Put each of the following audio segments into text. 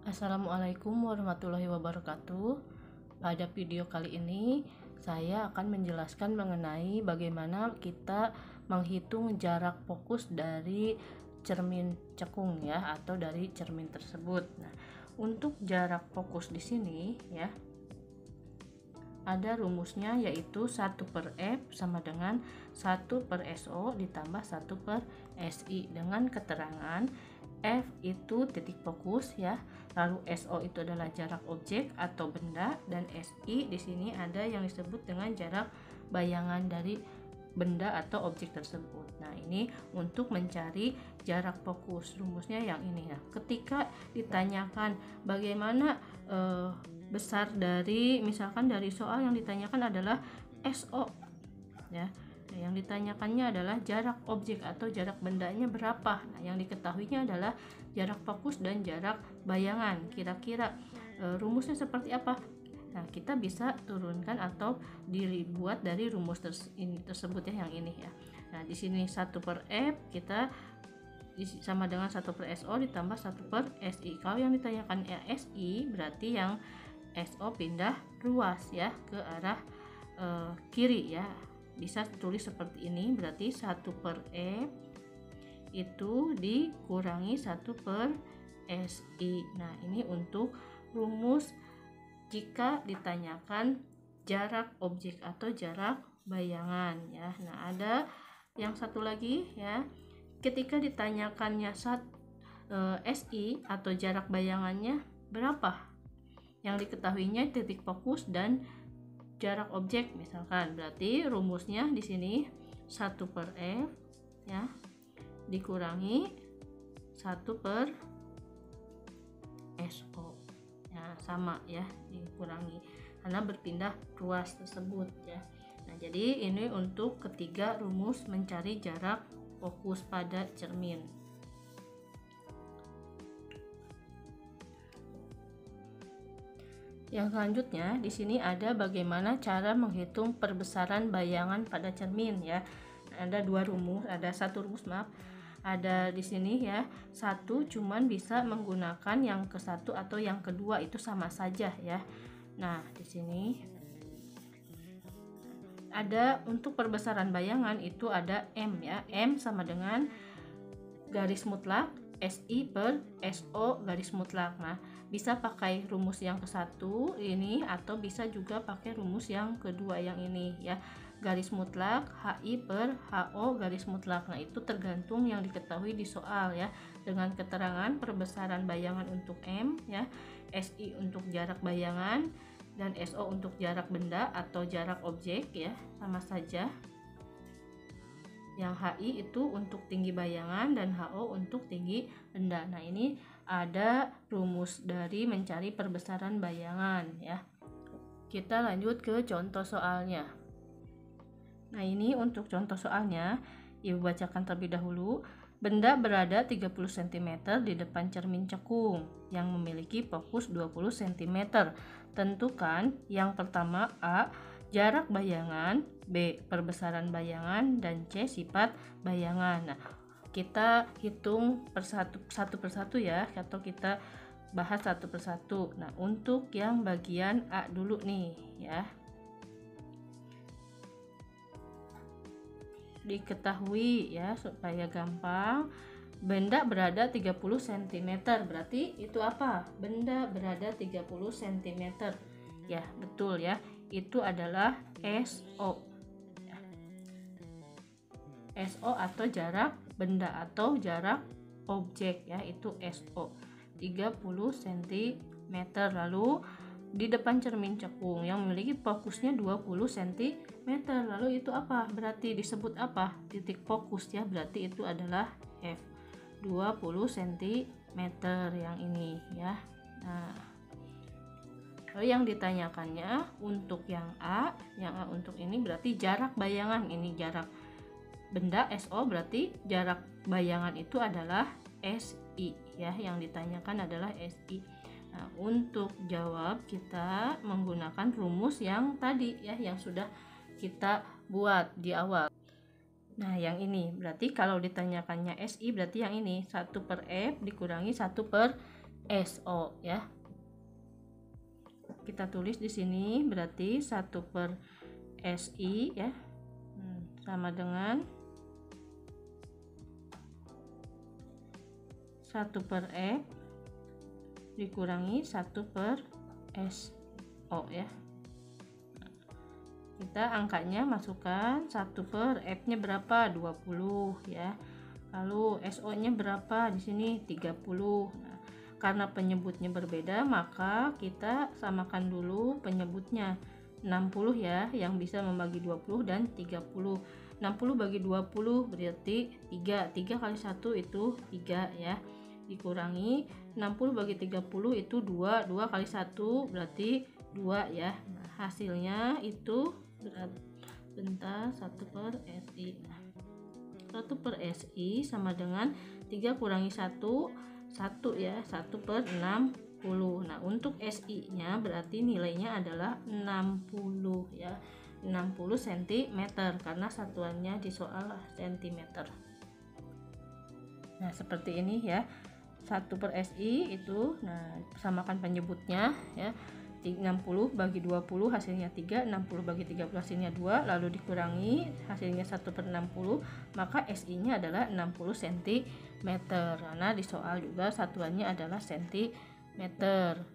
Assalamualaikum warahmatullahi wabarakatuh. Pada video kali ini saya akan menjelaskan mengenai bagaimana kita menghitung jarak fokus dari cermin cekung ya, atau dari cermin tersebut. Nah, untuk jarak fokus di sini ya, ada rumusnya, yaitu 1/F sama dengan 1/SO ditambah 1/SI, dengan keterangan F itu titik fokus ya, lalu SO itu adalah jarak objek atau benda, dan SI di sini ada yang disebut dengan jarak bayangan dari benda atau objek tersebut. Nah, ini untuk mencari jarak fokus, rumusnya yang ini ya. Ketika ditanyakan bagaimana besar dari, misalkan dari soal yang ditanyakan adalah SO ya, yang ditanyakannya adalah jarak objek atau jarak bendanya berapa. Nah, yang diketahuinya adalah jarak fokus dan jarak bayangan. Kira-kira rumusnya seperti apa? Nah, kita bisa turunkan atau dibuat dari rumus tersebut ya, yang ini ya. Nah, di sini 1/F kita sama dengan 1/SO ditambah 1/SI. Kalau yang ditanyakan SI, berarti yang SO pindah ruas ya ke arah kiri ya. Bisa tulis seperti ini, berarti 1/F itu dikurangi 1/SI. Nah, ini untuk rumus jika ditanyakan jarak objek atau jarak bayangan ya. Nah, ada yang satu lagi ya, ketika ditanyakannya SI atau jarak bayangannya berapa, yang diketahuinya titik fokus dan jarak objek misalkan, berarti rumusnya di sini 1/F ya dikurangi 1/SO ya, sama ya, dikurangi karena berpindah ruas tersebut ya. Nah, jadi ini untuk ketiga rumus mencari jarak fokus pada cermin. Yang selanjutnya di sini ada bagaimana cara menghitung perbesaran bayangan pada cermin ya. Ada dua rumus, ada satu rumus ada di sini ya. Satu cuman bisa menggunakan yang ke satu atau yang kedua, itu sama saja ya. Nah, di sini ada untuk perbesaran bayangan itu ada M ya. M sama dengan garis mutlak SI/SO garis mutlak. Nah, bisa pakai rumus yang ke satu ini atau bisa juga pakai rumus yang kedua yang ini ya, garis mutlak HI/HO garis mutlak. Nah, itu tergantung yang diketahui di soal ya, dengan keterangan perbesaran bayangan untuk M ya, SI untuk jarak bayangan, dan SO untuk jarak benda atau jarak objek ya, sama saja. Yang HI itu untuk tinggi bayangan dan HO untuk tinggi benda. Nah, ini ada rumus dari mencari perbesaran bayangan ya. Kita lanjut ke contoh soalnya. Nah, ini untuk contoh soalnya, Ibu bacakan terlebih dahulu. Benda berada 30 cm di depan cermin cekung yang memiliki fokus 20 cm. Tentukan yang pertama A, jarak bayangan, B, perbesaran bayangan, dan C, sifat bayangan. Nah, kita hitung satu persatu ya, atau kita bahas satu persatu. Nah, untuk yang bagian A dulu nih ya. Diketahui ya supaya gampang, benda berada 30 cm, berarti itu apa? Benda berada 30 cm ya, betul ya, itu adalah SO. SO atau jarak benda atau jarak objek ya, itu SO 30 cm. Lalu di depan cermin cekung yang memiliki fokusnya 20 cm, lalu itu apa? Berarti disebut apa? Titik fokus ya, berarti itu adalah F 20 cm yang ini ya. Nah, lalu yang ditanyakannya untuk yang A untuk ini berarti jarak bayangan, ini jarak benda SO, berarti jarak bayangan itu adalah SI ya, yang ditanyakan adalah SI. Nah, untuk jawab kita menggunakan rumus yang tadi ya, yang sudah kita buat di awal. Nah, yang ini berarti kalau ditanyakannya SI berarti yang ini 1/F dikurangi 1/SI SO ya. Kita tulis di sini berarti 1 per SI ya, sama dengan 1 per F dikurangi 1 per SO ya. Kita angkanya masukkan 1 per F nya berapa, 20 ya. Lalu SO nya berapa, di sini 30. Nah, karena penyebutnya berbeda maka kita samakan dulu penyebutnya. 60 ya yang bisa membagi 20 dan 30. 60 bagi 20 berarti 3 kali 1 itu 3 ya, dikurangi 60 bagi 30 itu 2 kali 1 berarti 2 ya. Nah, hasilnya itu bentar 1 per SI. Nah, 1 per SI sama dengan 3 kurangi 1 ya, 1 per 60. Nah, untuk SI nya berarti nilainya adalah 60 ya, 60 cm karena satuannya di soal cm. Nah, seperti ini ya, 1 per SI itu, nah samakan penyebutnya ya, 60 bagi 20 hasilnya 3, 60 bagi 30 hasilnya 2, lalu dikurangi hasilnya 1 per 60, maka SI nya adalah 60 cm. Karena di soal juga satuannya adalah cm.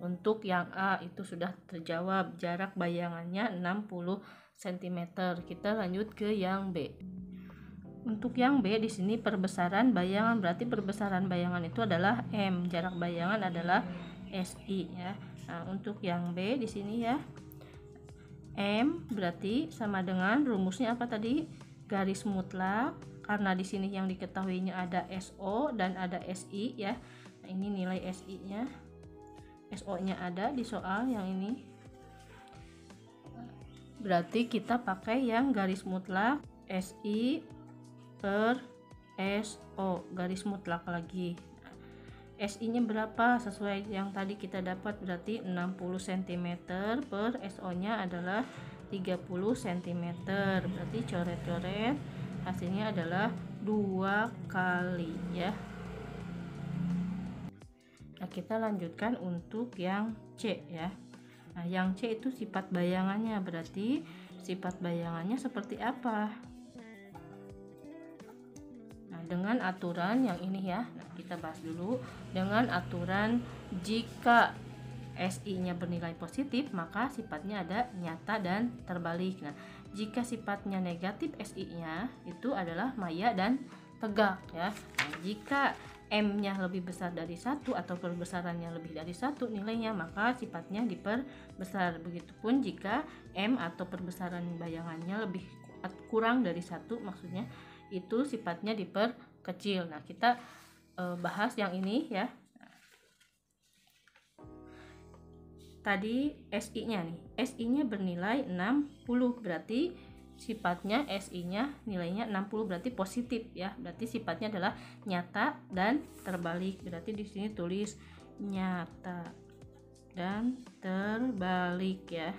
Untuk yang A itu sudah terjawab, jarak bayangannya 60 cm. Kita lanjut ke yang B. Untuk yang B di sini perbesaran bayangan, berarti perbesaran bayangan itu adalah M, jarak bayangan adalah SI ya. Nah, untuk yang B di sini ya, M berarti sama dengan rumusnya apa tadi? Garis mutlak, karena di sini yang diketahuinya ada SO dan ada SI ya. Nah, ini nilai SI-nya. SO-nya ada di soal yang ini. Berarti kita pakai yang garis mutlak SI per SO, garis mutlak lagi. SI nya berapa sesuai yang tadi kita dapat, berarti 60 cm per SO nya adalah 30 cm, berarti coret-coret hasilnya adalah 2 kali ya. Nah, kita lanjutkan untuk yang C ya. Nah, yang C itu sifat bayangannya, berarti sifat bayangannya seperti apa? Dengan aturan yang ini ya. Nah, kita bahas dulu dengan aturan jika SI-nya bernilai positif maka sifatnya ada nyata dan terbalik. Nah, jika sifatnya negatif SI-nya itu adalah maya dan tegak ya. Nah, jika M-nya lebih besar dari 1 atau perbesarannya lebih dari 1 nilainya, maka sifatnya diperbesar. Begitupun jika M atau perbesaran bayangannya lebih kurang dari 1, maksudnya itu sifatnya diperkecil. Nah, kita bahas yang ini ya. Tadi SI-nya nih, SI-nya bernilai 60, berarti sifatnya SI-nya nilainya 60 berarti positif ya. Berarti sifatnya adalah nyata dan terbalik. Berarti di sini tulis nyata dan terbalik ya.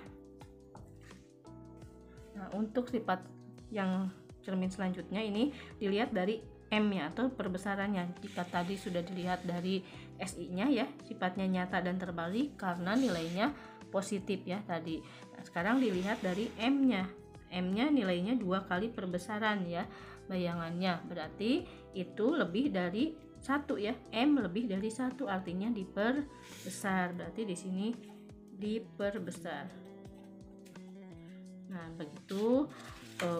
Nah, untuk sifat yang cermin selanjutnya ini dilihat dari M-nya atau perbesarannya. Jika tadi sudah dilihat dari SI-nya ya, sifatnya nyata dan terbalik karena nilainya positif ya tadi. Nah, sekarang dilihat dari M-nya. M-nya nilainya 2 kali perbesaran ya bayangannya. Berarti itu lebih dari 1 ya. M lebih dari 1 artinya diperbesar. Berarti di sini diperbesar. Nah, begitu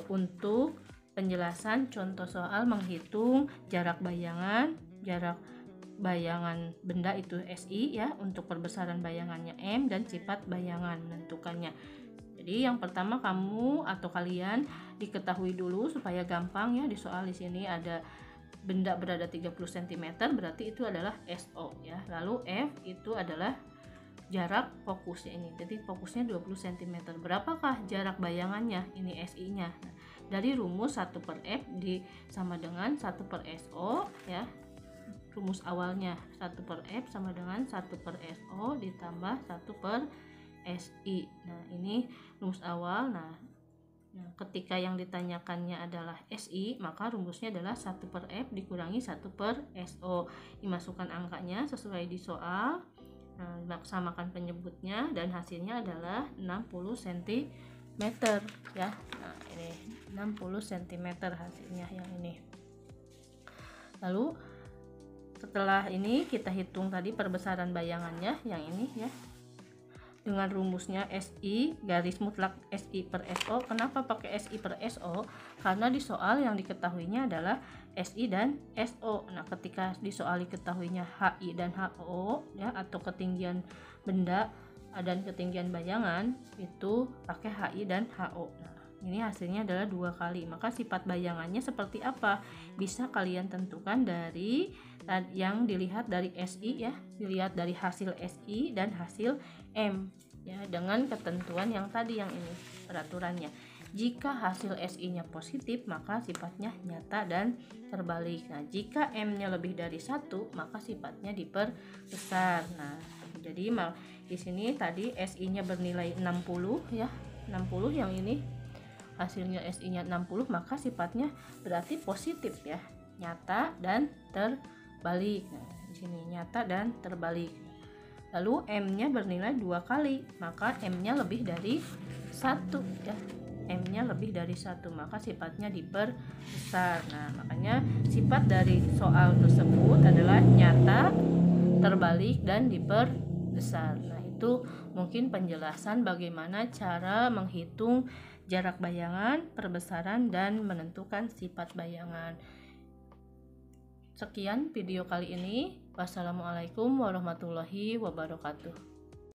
untuk penjelasan contoh soal menghitung jarak bayangan benda itu SI ya, untuk perbesaran bayangannya M dan sifat bayangan menentukannya. Jadi yang pertama kamu atau kalian diketahui dulu supaya gampang ya, di soal di sini ada benda berada 30 cm berarti itu adalah SO ya. Lalu F itu adalah jarak fokusnya ini. Jadi fokusnya 20 cm. Berapakah jarak bayangannya? Ini SI-nya. Nah, dari rumus 1 per F sama dengan 1 per SO ya. Rumus awalnya 1 per F sama dengan 1 per SO ditambah 1 per SI. Nah, ini rumus awal. Nah, Nah, ketika yang ditanyakannya adalah SI, maka rumusnya adalah 1/F dikurangi 1/SO. Dimasukkan angkanya sesuai di soal. Nah, samakan penyebutnya dan hasilnya adalah 60 cm ya. Nah, ini 60 cm hasilnya yang ini. Lalu setelah ini kita hitung tadi perbesaran bayangannya yang ini ya. Dengan rumusnya SI garis mutlak SI per SO. Kenapa pakai SI per SO? Karena di soal yang diketahuinya adalah SI dan SO. Nah, ketika di soal diketahuinya HI dan HO ya, atau ketinggian benda dan ketinggian bayangan, itu pakai HI dan HO. Nah, ini hasilnya adalah 2 kali. Maka sifat bayangannya seperti apa? Bisa kalian tentukan dari yang dilihat dari SI ya, dilihat dari hasil SI dan hasil M ya, dengan ketentuan yang tadi yang ini peraturannya. Jika hasil SI-nya positif, maka sifatnya nyata dan terbalik. Nah, jika M-nya lebih dari 1, maka sifatnya diperbesar. Nah, jadi di sini tadi SI-nya bernilai 60 ya, 60 yang ini hasilnya SI-nya 60, maka sifatnya berarti positif ya, nyata dan terbalik. Nah, di sini nyata dan terbalik. Lalu M-nya bernilai 2 kali, maka M-nya lebih dari 1 ya. M-nya lebih dari 1, maka sifatnya diperbesar. Nah, makanya sifat dari soal tersebut adalah nyata, terbalik, dan diperbesar. Nah, itu mungkin penjelasan bagaimana cara menghitung jarak bayangan, perbesaran, dan menentukan sifat bayangan. Sekian video kali ini. Wassalamualaikum warahmatullahi wabarakatuh.